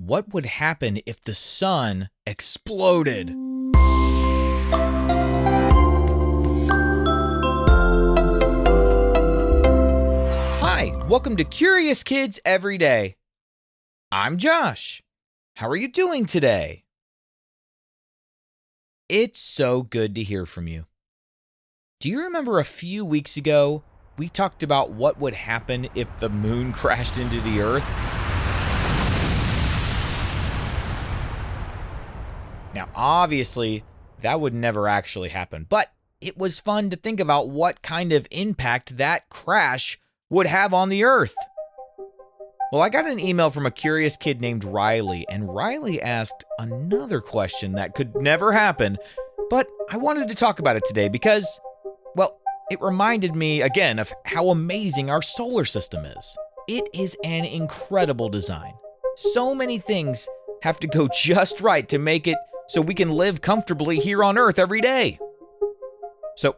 What would happen if the sun exploded? Hi, welcome to Curious Kids Every Day. I'm Josh. How are you doing today? It's so good to hear from you. Do you remember a few weeks ago, we talked about what would happen if the moon crashed into the Earth? Now, obviously, that would never actually happen, but it was fun to think about what kind of impact that crash would have on the Earth. Well, I got an email from a curious kid named Riley, and Riley asked another question that could never happen, but I wanted to talk about it today because, well, it reminded me again of how amazing our solar system is. It is an incredible design. So many things have to go just right to make it so we can live comfortably here on Earth every day. So,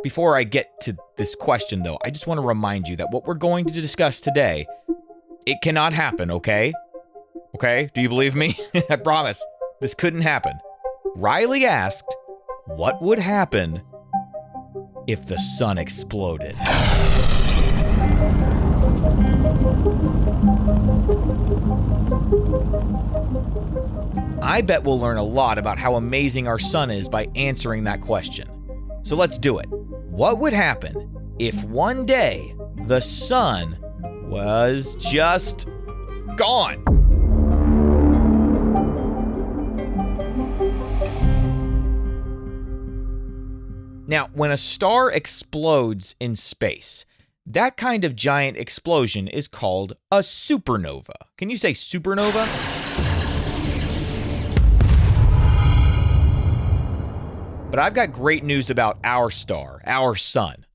before I get to this question though, I just want to remind you that what we're going to discuss today, it cannot happen, okay? Okay, do you believe me? I promise, this couldn't happen. Riley asked, what would happen if the sun exploded? I bet we'll learn a lot about how amazing our sun is by answering that question. So let's do it. What would happen if one day the sun was just gone? Now, when a star explodes in space, that kind of giant explosion is called a supernova. Can you say supernova? But I've got great news about our star, our sun.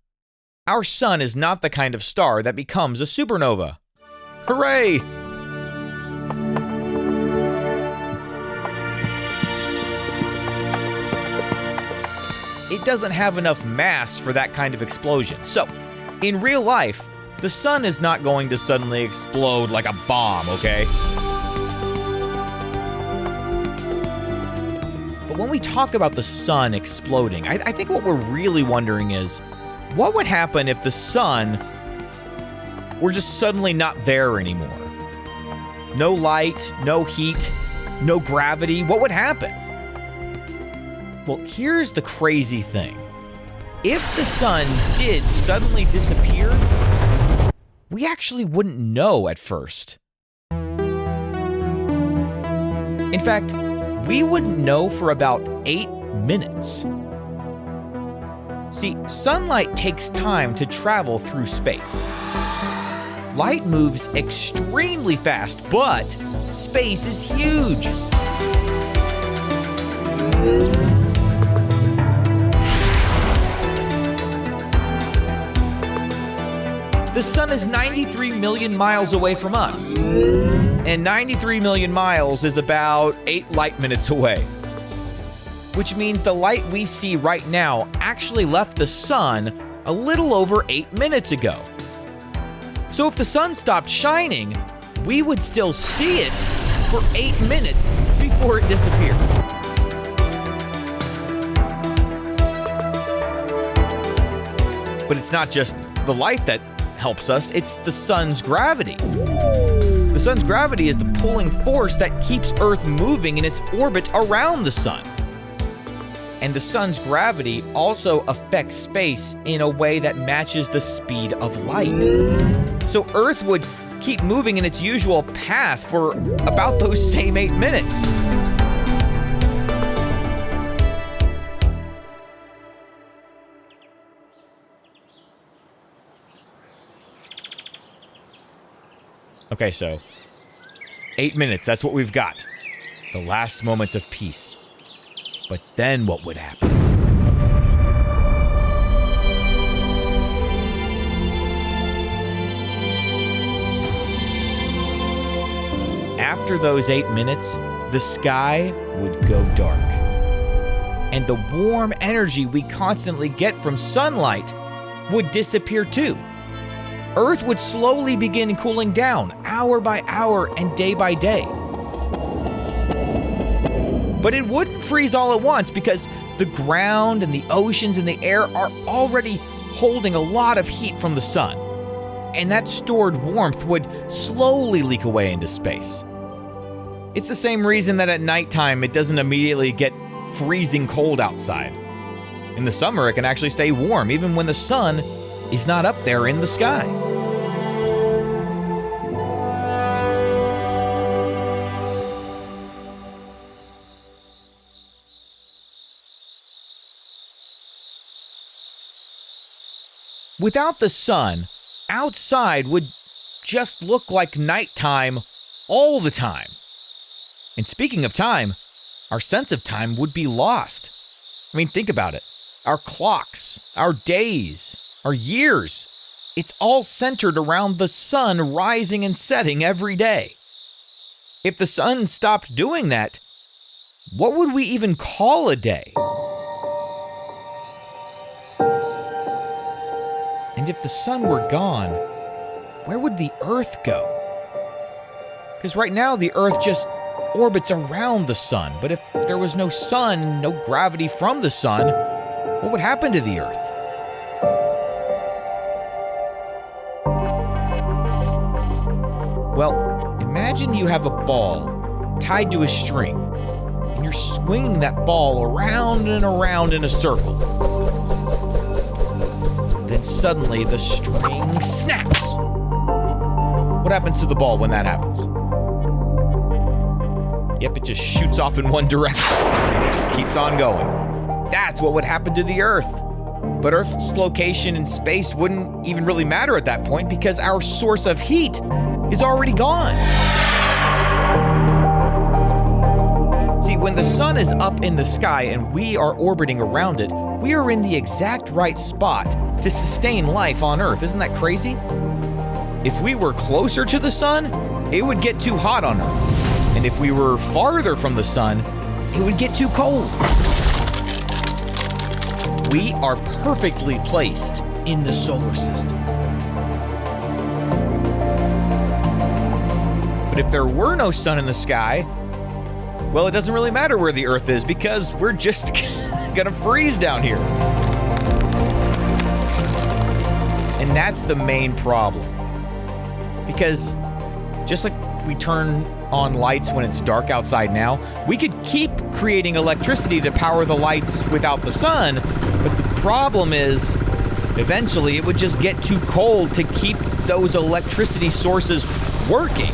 Our sun is not the kind of star that becomes a supernova. Hooray! It doesn't have enough mass for that kind of explosion. So, in real life, the sun is not going to suddenly explode like a bomb, okay? When we talk about the sun exploding, I think what we're really wondering is, what would happen if the sun were just suddenly not there anymore? No light, no heat, no gravity. What would happen? Well, here's the crazy thing. If the sun did suddenly disappear, we actually wouldn't know at first. In fact, we wouldn't know for about 8 minutes. See, sunlight takes time to travel through space. Light moves extremely fast, but space is huge. The sun is 93 million miles away from us. And 93 million miles is about 8 light minutes away. Which means the light we see right now actually left the sun a little over 8 minutes ago. So if the sun stopped shining, we would still see it for 8 minutes before it disappeared. But it's not just the light that helps us, it's the sun's gravity. The sun's gravity is the pulling force that keeps Earth moving in its orbit around the sun. And the sun's gravity also affects space in a way that matches the speed of light. So Earth would keep moving in its usual path for about those same 8 minutes. Okay, so 8 minutes, that's what we've got. The last moments of peace. But then what would happen? After those 8 minutes, the sky would go dark. And the warm energy we constantly get from sunlight would disappear too. Earth would slowly begin cooling down. hour by hour and day by day. But it wouldn't freeze all at once because the ground and the oceans and the air are already holding a lot of heat from the sun. And that stored warmth would slowly leak away into space. It's the same reason that at nighttime it doesn't immediately get freezing cold outside. In the summer, it can actually stay warm even when the sun is not up there in the sky. Without the sun, outside would just look like nighttime all the time. And speaking of time, our sense of time would be lost. I mean, think about it. Our clocks, our days, our years, it's all centered around the sun rising and setting every day. If the sun stopped doing that, what would we even call a day? And if the sun were gone, where would the Earth go? Because right now the Earth just orbits around the sun, but if there was no sun, no gravity from the sun, what would happen to the Earth? Well, imagine you have a ball tied to a string, and you're swinging that ball around and around in a circle. Then suddenly the string snaps. What happens to the ball when that happens? Yep, it just shoots off in one direction. It just keeps on going. That's what would happen to the Earth. But Earth's location in space wouldn't even really matter at that point because our source of heat is already gone. See, when the sun is up in the sky and we are orbiting around it, we are in the exact right spot to sustain life on Earth. Isn't that crazy? If we were closer to the sun, it would get too hot on Earth. And if we were farther from the sun, it would get too cold. We are perfectly placed in the solar system. But if there were no sun in the sky, well, it doesn't really matter where the Earth is because we're just gonna freeze down here. And that's the main problem. Because just like we turn on lights when it's dark outside now, we could keep creating electricity to power the lights without the sun, but the problem is eventually it would just get too cold to keep those electricity sources working.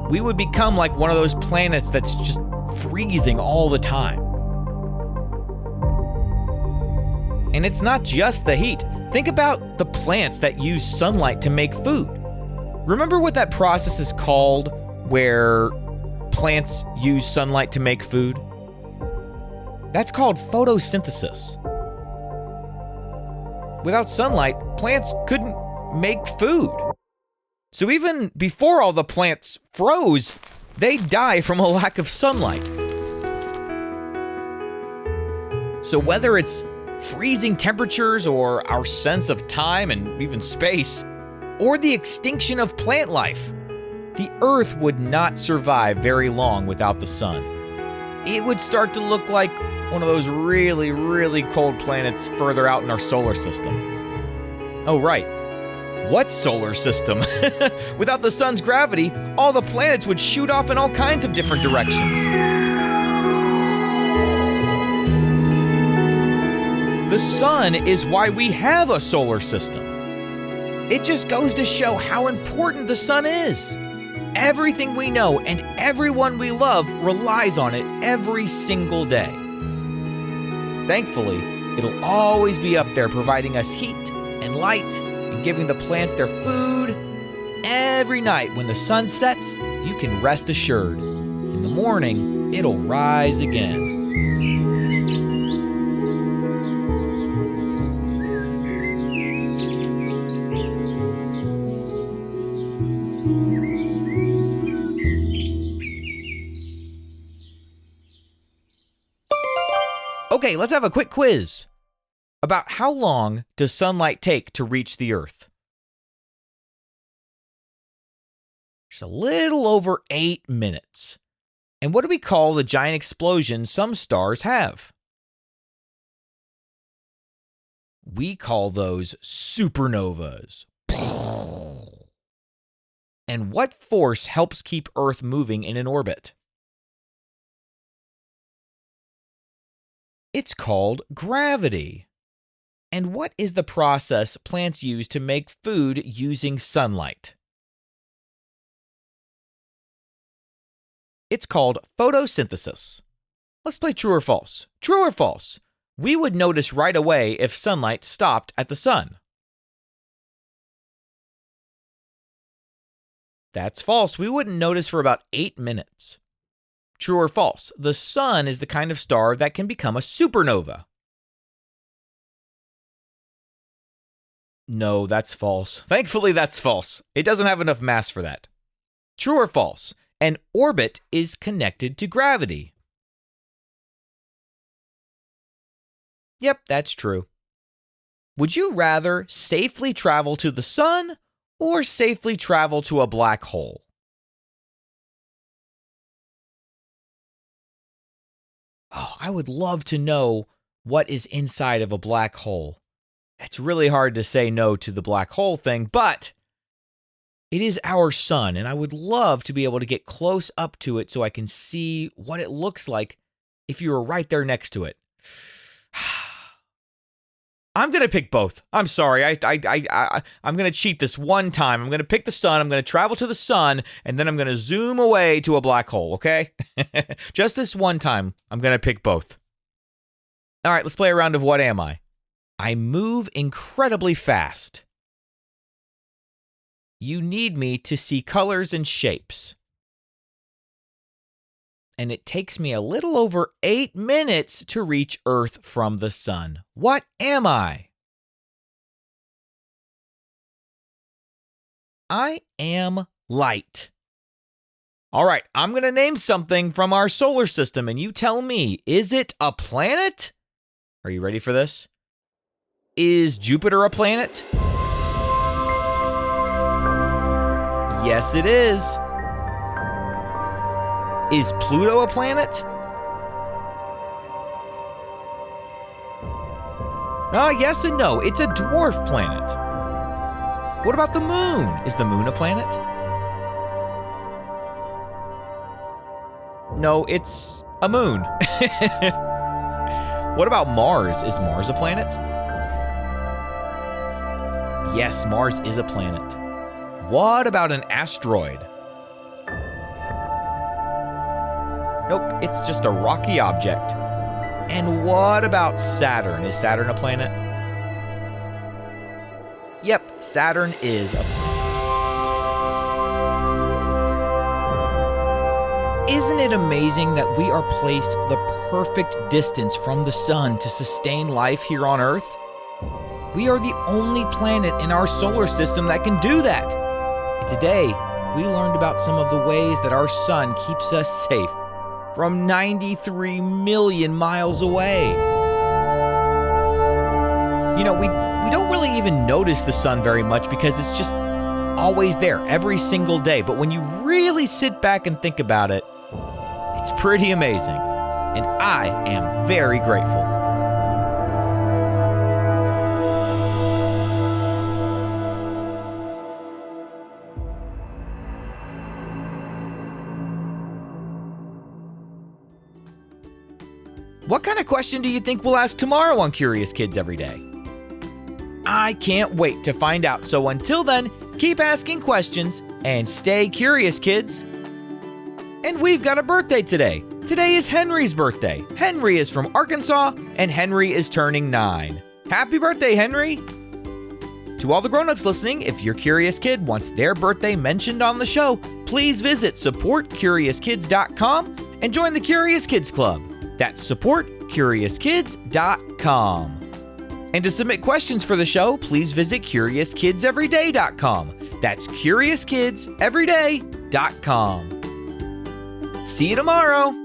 We would become like one of those planets that's just freezing all the time. And it's not just the heat. Think about the plants that use sunlight to make food. Remember what that process is called where plants use sunlight to make food? That's called photosynthesis. Without sunlight, plants couldn't make food. So even before all the plants froze, they die from a lack of sunlight. So whether it's freezing temperatures or our sense of time and even space, or the extinction of plant life, the Earth would not survive very long without the sun. It would start to look like one of those really, really cold planets further out in our solar system. Oh, right. What solar system? Without the sun's gravity, all the planets would shoot off in all kinds of different directions. The sun is why we have a solar system. It just goes to show how important the sun is. Everything we know and everyone we love relies on it every single day. Thankfully, it'll always be up there providing us heat and light and giving the plants their food. Every night when the sun sets, you can rest assured. In the morning, it'll rise again. Okay, let's have a quick quiz. About how long does sunlight take to reach the Earth? Just a little over 8 minutes. And what do we call the giant explosions some stars have? We call those supernovas. And what force helps keep Earth moving in an orbit? It's called gravity. And what is the process plants use to make food using sunlight? It's called photosynthesis. Let's play true or false. True or false? We would notice right away if sunlight stopped at the sun. That's false. We wouldn't notice for about 8 minutes. True or false? The sun is the kind of star that can become a supernova. No, that's false. Thankfully, that's false. It doesn't have enough mass for that. True or false? An orbit is connected to gravity. Yep, that's true. Would you rather safely travel to the sun or safely travel to a black hole? Oh, I would love to know what is inside of a black hole. It's really hard to say no to the black hole thing, but it is our sun, and I would love to be able to get close up to it so I can see what it looks like if you were right there next to it. I'm going to pick both. I'm sorry. I'm going to cheat this one time. I'm going to pick the sun. I'm going to travel to the sun, and then I'm going to zoom away to a black hole, okay? Just this one time, I'm going to pick both. All right, let's play a round of What Am I? I move incredibly fast. You need me to see colors and shapes. And it takes me a little over 8 minutes to reach Earth from the sun. What am I? I am light. All right, I'm going to name something from our solar system, and you tell me, is it a planet? Are you ready for this? Is Jupiter a planet? Yes, it is. Is Pluto a planet? Yes and no. It's a dwarf planet. What about the moon? Is the moon a planet? No, it's a moon. What about Mars? Is Mars a planet? Yes, Mars is a planet. What about an asteroid? Nope, it's just a rocky object. And what about Saturn? Is Saturn a planet? Yep, Saturn is a planet. Isn't it amazing that we are placed the perfect distance from the sun to sustain life here on Earth? We are the only planet in our solar system that can do that. And today, we learned about some of the ways that our sun keeps us safe from 93 million miles away. You know, we don't really even notice the sun very much because it's just always there every single day. But when you really sit back and think about it, it's pretty amazing. And I am very grateful. What kind of question do you think we'll ask tomorrow on Curious Kids Every Day? I can't wait to find out. So until then, keep asking questions and stay curious, kids. And we've got a birthday today. Today is Henry's birthday. Henry is from Arkansas, and Henry is turning 9. Happy birthday, Henry! To all the grown-ups listening, if your curious kid wants their birthday mentioned on the show, please visit supportcuriouskids.com and join the Curious Kids Club. That's supportcuriouskids.com. And to submit questions for the show, please visit CuriousKidsEveryday.com. That's CuriousKidsEveryday.com. See you tomorrow.